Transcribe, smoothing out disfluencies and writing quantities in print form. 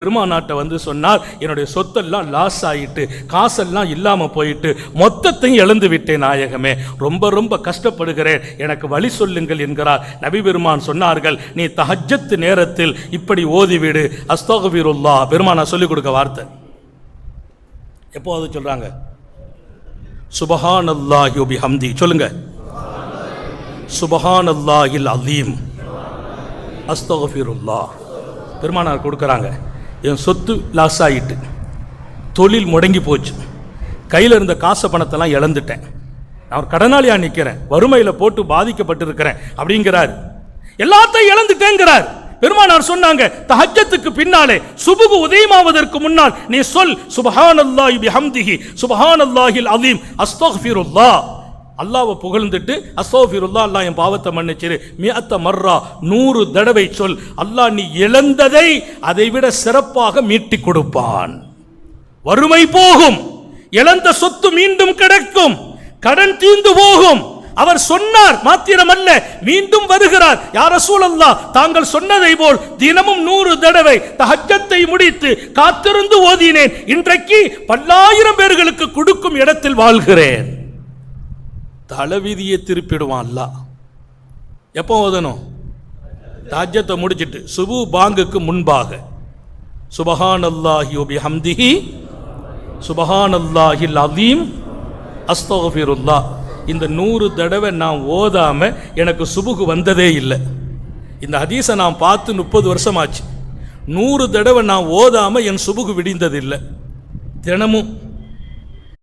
பெருமானாட்ட வந்து சொன்னார், என்னுடைய சொத்தெல்லாம் லாஸ் ஆயிட்டு, காசெல்லாம் இல்லாமல் போயிட்டு, மொத்தத்தையும் இழந்து விட்டேன் நாயகமே, ரொம்ப ரொம்ப கஷ்டப்படுகிறேன், எனக்கு வழி சொல்லுங்கள் என்கிறார். நபி பெருமான் சொன்னார்கள், நீ தஹஜ்ஜத் நேரத்தில் இப்படி ஓதிவிடு, அஸ்தக்ஃபிருல்லாஹ். பெருமானா சொல்லிக் கொடுக்க வார்த்தை எப்போ அது சொல்றாங்க? சுபஹானல்லாஹி வ பிஹம்தி சொல்லுங்க. சுபஹானல்லாஹில் அலீம் அஸ்தக்ஃபிருல்லாஹ். பெருமானார் கொடுக்குறாங்க, என் சொத்து லாஸ் ஆகிட்டு, தொழில் முடங்கி போச்சு, கையில் இருந்த காசு பணத்தெல்லாம் இழந்துட்டேன், நான் ஒரு கடனாளியாக நிற்கிறேன், வறுமையில் போட்டு பாதிக்கப்பட்டிருக்கிறேன் அப்படிங்கிறார். எல்லாத்தையும் இழந்துட்டேங்கிறார். பெருமானார் சொன்னாங்க, தஹஜ்ஜத்துக்கு பின்னாலே சுபுகு உதயமாவதற்கு முன்னால் நீ சொல், சுப்ஹானல்லாஹி பிஹம்திஹி சுப்ஹானல்லாஹில் அலீம் அஸ்தக்ஃபிருல்லாஹ். அல்லாஹ்வை புகழ்ந்துட்டு அஸ்தக்ஃபிருல்லாஹ், அல்லாஹ் என் பாவத்தை மன்னிச்சிரு, மிஅத்த மர்ரா 100 தடவை சொல். அல்லாஹ் நீ இழந்ததை அதைவிட சிறப்பாக மீட்டி கொடுப்பான். வறுமை போகும், இழந்த சொத்து மீண்டும் கிடைக்கும், கடன் தீர்ந்து போகும். அவர் சொன்னார் மாத்திரமல்ல, மீண்டும் வருகிறார். யா ரசூலல்லாஹ், தாங்கள் சொன்னதை போல் தினமும் 100 தடவை தஹஜ்ஜத்தை முடித்து காத்திருந்து ஓதினேன், இன்றைக்கு பல்லாயிரம் பேர்களுக்கு கொடுக்கும் இடத்தில் வாழ்கிறேன். தலைவிதியை திருப்பிடுவான் அல்லாஹ். எப்போ ஓதணும்? தஹஜ்ஜத்தை முடிச்சிட்டு சுபு பாங்குக்கு முன்பாக சுபஹானல்லாஹி வ பிஹம்திஹி சுபஹானல்லாஹில் அலீம் அஸ்தக்ஃபிருல்லாஹ். இந்த 100 தடவை நான் ஓதாம எனக்கு சுபுகு வந்ததே இல்லை. இந்த ஹதீஸை நான் பார்த்து 30 வருஷம் ஆச்சு. 100 தடவை நான் ஓதாம என் சுபுகு விடிந்ததில்லை. தினமும்